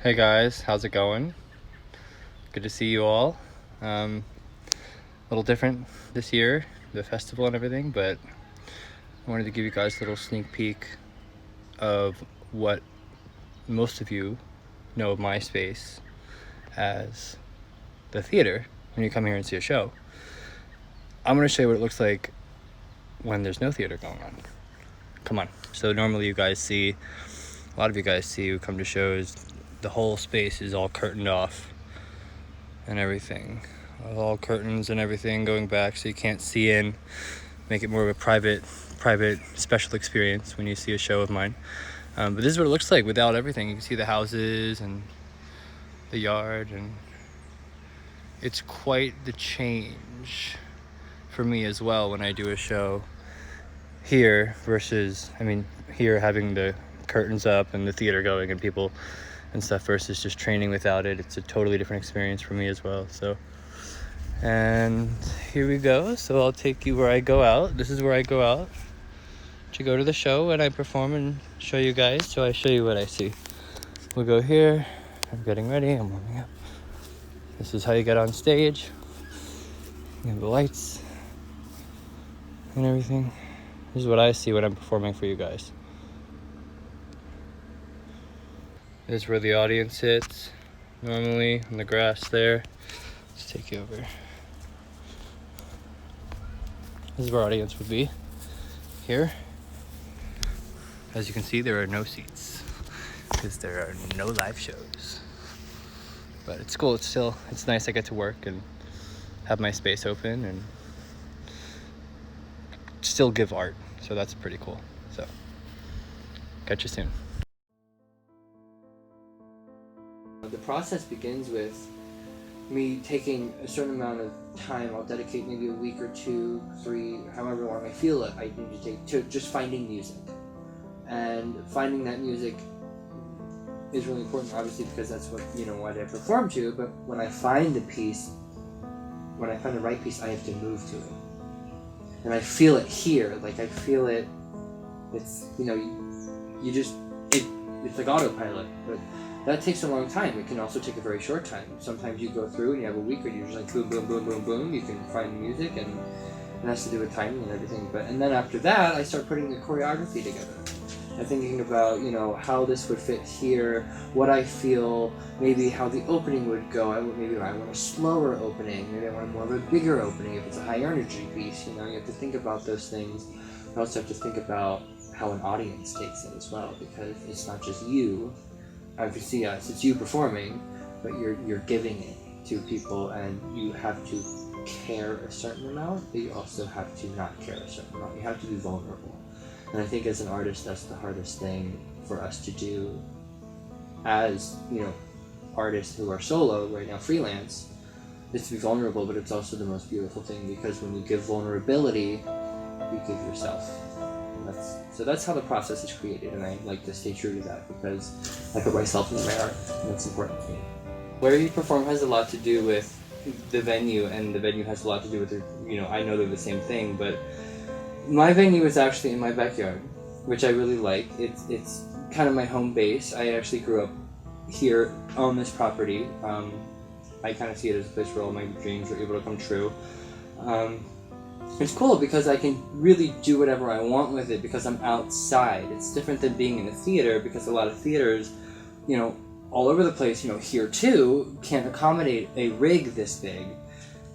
Hey guys, how's it going? Good to see you all. A little different this year, the festival and everything, but I wanted to give you guys a little sneak peek of what most of you know of my space as the theater when you come here and see a show. I'm going to show you what it looks like when there's no theater going on. Come on. So normally a lot of you guys see who come to shows, the whole space is all curtained off and everything. All curtains and everything going back so you can't see in. Make it more of a private, special experience when you see a show of mine. But this is what it looks like without everything. You can see the houses and the yard, and it's quite the change for me as well when I do a show here versus, here having the curtains up and the theater going and people and stuff versus just training without it. It's a totally different experience for me as well. So, and here we go. So I'll take you where I go out. This is where I go out to go to the show and I perform and show you guys. So I show you what I see. We'll go here. I'm getting ready. I'm warming up. This is how you get on stage. You have the lights and everything. This is what I see when I'm performing for you guys. This is where the audience sits, normally on the grass there. Let's take you over. This is where audience would be, here. As you can see, there are no seats, because there are no live shows. But it's cool, it's nice I get to work and have my space open and still give art, so that's pretty cool. So, catch you soon. The process begins with me taking a certain amount of time. I'll dedicate maybe a week or 2, 3, however long I feel it I need to take to just finding music. And finding that music is really important, obviously, because that's what, what I perform to. But when I find the right piece, I have to move to it. And I feel it here, like I feel it, it's, it's like autopilot, but that takes a long time. It can also take a very short time. Sometimes you go through and you have a week where you're just like boom, boom, boom, boom, boom. You can find the music, and it has to do with timing and everything. And then after that, I start putting the choreography together. I'm thinking about, how this would fit here, what I feel, maybe how the opening would go. Maybe I want a slower opening, maybe I want more of a bigger opening if it's a high energy piece. You have to think about those things. You also have to think about how an audience takes it as well, because it's not just you. Obviously, yes, it's you performing, but you're giving it to people, and you have to care a certain amount, but you also have to not care a certain amount. You have to be vulnerable. And I think as an artist, that's the hardest thing for us to do as, artists who are solo right now, freelance, is to be vulnerable, but it's also the most beautiful thing, because when you give vulnerability, you give yourself. So that's how the process is created, and I like to stay true to that because I put myself in my art, and that's important to me. Where you perform has a lot to do with the venue, and the venue has a lot to do with I know they're the same thing, but my venue is actually in my backyard, which I really like. It's kind of my home base. I actually grew up here on this property. I kind of see it as a place where all my dreams are able to come true. It's cool because I can really do whatever I want with it because I'm outside. It's different than being in a theater, because a lot of theaters, all over the place, here too, can't accommodate a rig this big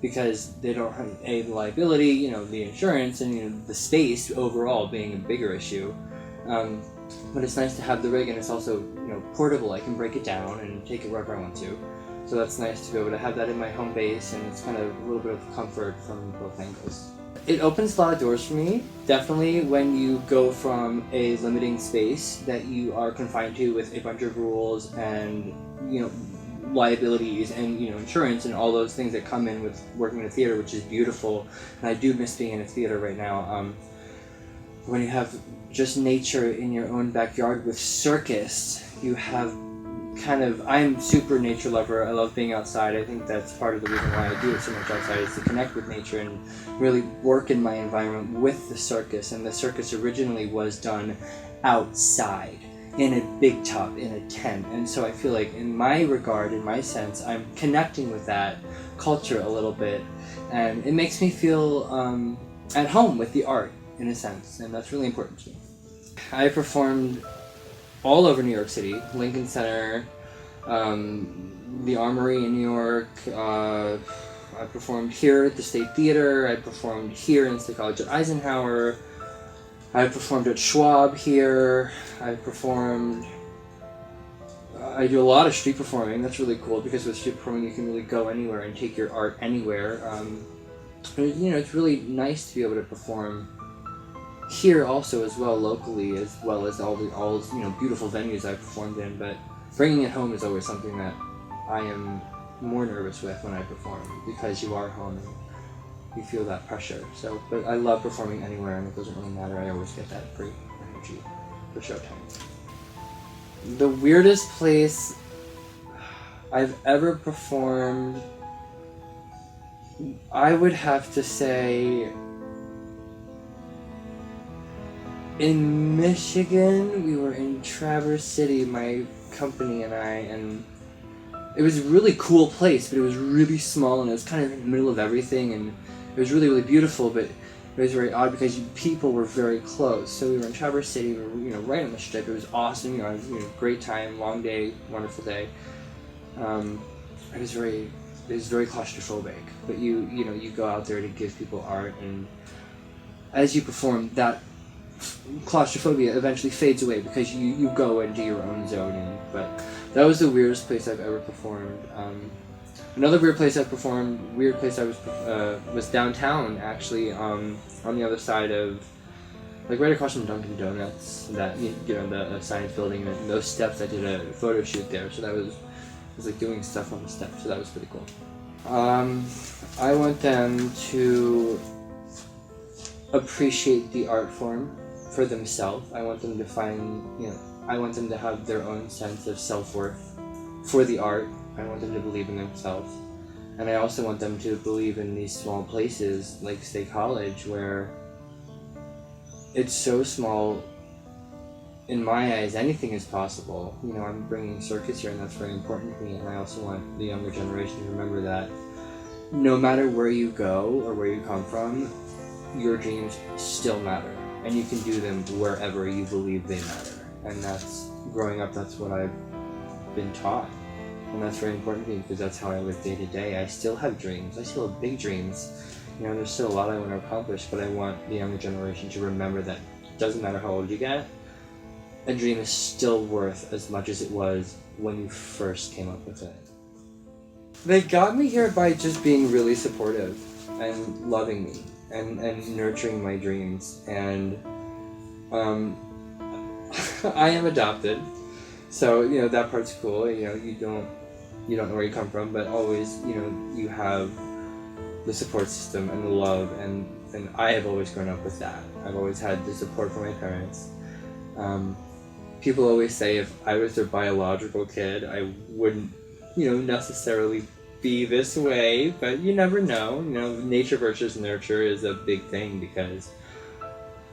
because they don't have the liability, the insurance, and the space overall being a bigger issue. But it's nice to have the rig, and it's also portable. I can break it down and take it wherever I want to. So that's nice to be able to have that in my home base, and it's kind of a little bit of comfort from both angles. It opens a lot of doors for me, definitely, when you go from a limiting space that you are confined to with a bunch of rules and, liabilities and, insurance and all those things that come in with working in a theater, which is beautiful. And I do miss being in a theater right now. When you have just nature in your own backyard with Circus, you have I'm super nature lover. I love being outside. I think that's part of the reason why I do it so much outside, is to connect with nature and really work in my environment with the circus. And the circus originally was done outside. in a big tub, in a tent. And so I feel like in my regard, in my sense, I'm connecting with that culture a little bit, and it makes me feel at home with the art in a sense, and that's really important to me. I performed all over New York City, Lincoln Center, the Armory in New York. I performed here at the State Theater. I performed here in State College at Eisenhower. I performed at Schwab here. I do a lot of street performing. That's really cool because with street performing you can really go anywhere and take your art anywhere. It's really nice to be able to perform here also as well, locally, as well as all beautiful venues I've performed in. But bringing it home is always something that I am more nervous with when I perform, because you are home and you feel that pressure. So, but I love performing anywhere, and it doesn't really matter. I always get that free energy for showtime. The weirdest place I've ever performed, I would have to say in Michigan. We were in Traverse City, my company and I, and it was a really cool place, but it was really small and it was kind of in the middle of everything, and it was really, really beautiful, but it was very odd because people were very close. So we were in Traverse City, we were right on the strip. It was awesome, I had a great time, long day, wonderful day. It was very claustrophobic, but you go out there to give people art, and as you perform, that claustrophobia eventually fades away because you go into your own zone. But that was the weirdest place I've ever performed. Another weird place I was downtown, actually, on the other side of, right across from Dunkin' Donuts, that the science building, and those steps. I did a photo shoot there, so that was doing stuff on the steps, so that was pretty cool. I want them to appreciate the art form for themselves. I want them to find, I want them to have their own sense of self-worth for the art. I want them to believe in themselves. And I also want them to believe in these small places like State College, where it's so small. In my eyes, anything is possible. I'm bringing circus here, and that's very important to me. And I also want the younger generation to remember that no matter where you go or where you come from, your dreams still matter. And you can do them wherever you believe they matter. And growing up, that's what I've been taught. And that's very important to me because that's how I live day to day. I still have dreams. I still have big dreams. There's still a lot I want to accomplish, but I want the younger generation to remember that it doesn't matter how old you get, a dream is still worth as much as it was when you first came up with it. They got me here by just being really supportive and loving me and nurturing my dreams. And I am adopted, so that part's cool. You don't know where you come from, but always you have the support system and the love, and I have always grown up with that. I've always had the support from my parents. People always say if I was their biological kid, I wouldn't necessarily be this way, but you never know. Nature versus nurture is a big thing because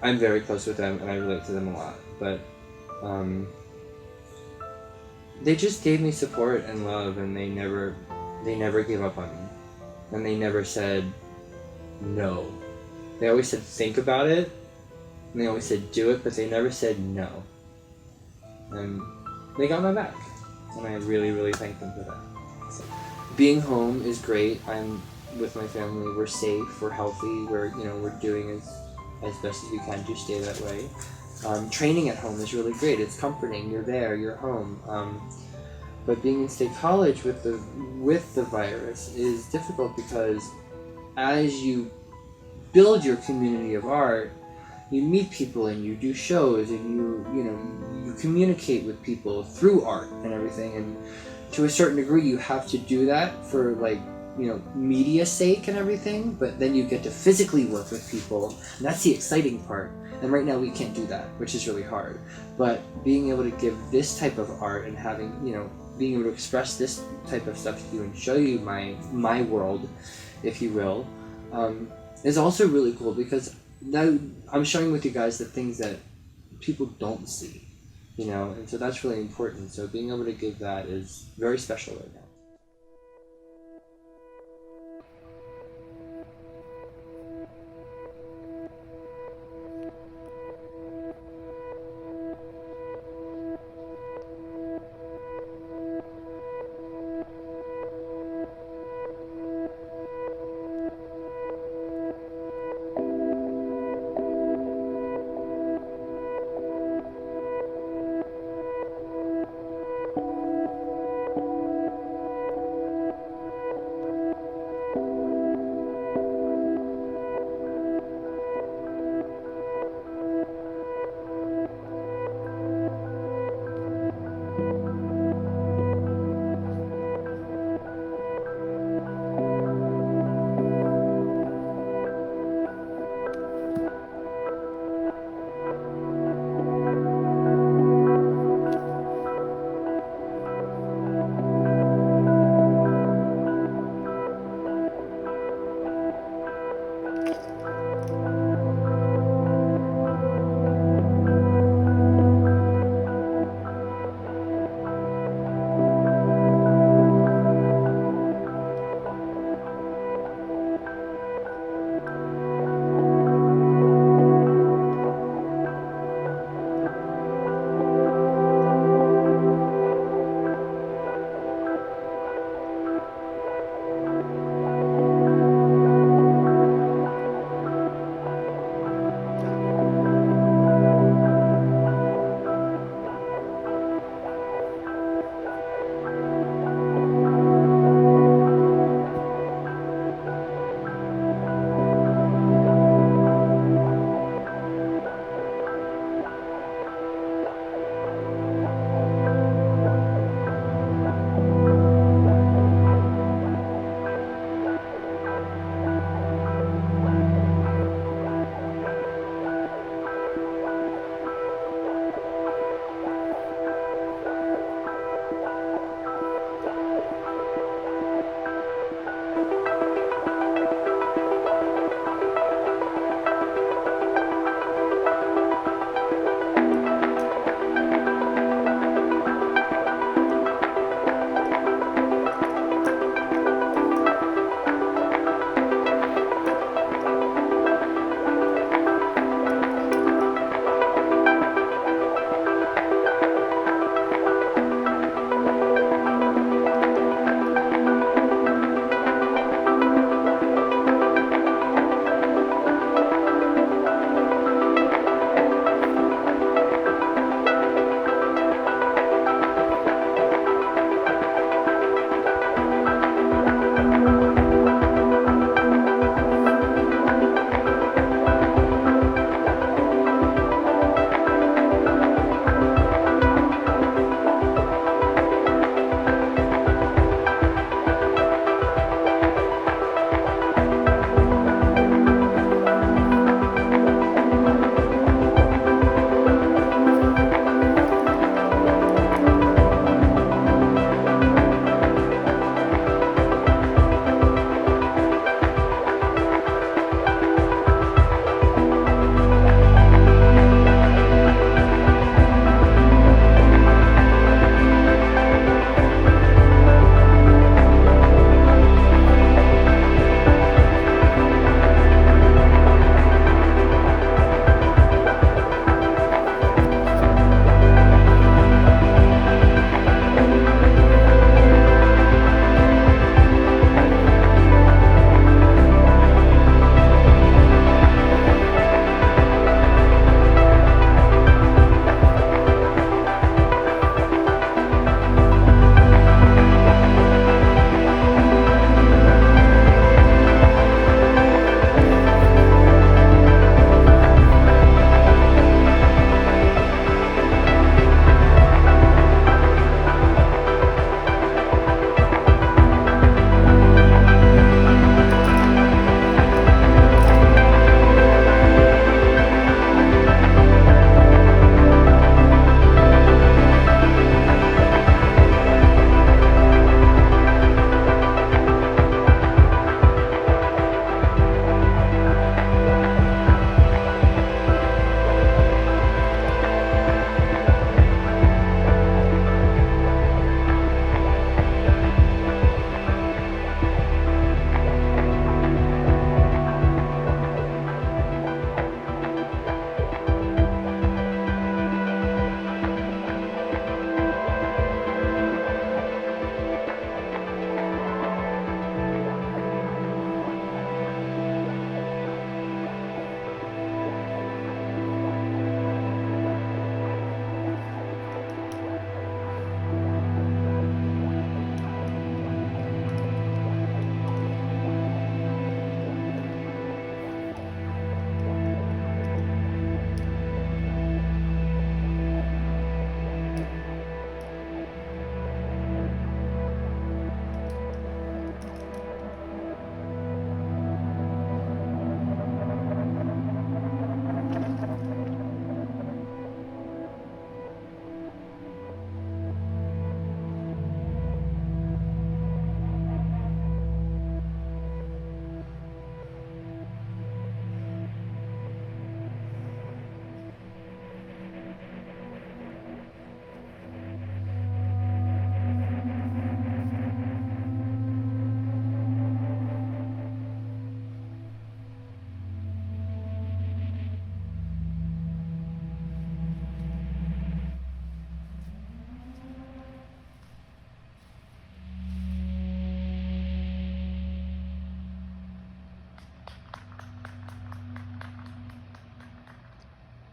I'm very close with them and I relate to them a lot. But they just gave me support and love, and they never gave up on me, and they never said no. They always said think about it, and they always said do it, but they never said no. And they got my back, and I really, really thank them for that. So, being home is great. I'm with my family. We're safe. We're healthy. We're doing as best as we can to stay that way. Training at home is really great. It's comforting. You're there. You're home. But being in State College with the virus is difficult because as you build your community of art, you meet people and you do shows and you communicate with people through art and everything. And to a certain degree, you have to do that for media's sake and everything. But then you get to physically work with people, and that's the exciting part. And right now we can't do that, which is really hard. But being able to give this type of art and having, being able to express this type of stuff to you and show you my world, if you will, is also really cool because now I'm sharing with you guys the things that people don't see. And so that's really important. So being able to give that is very special right now.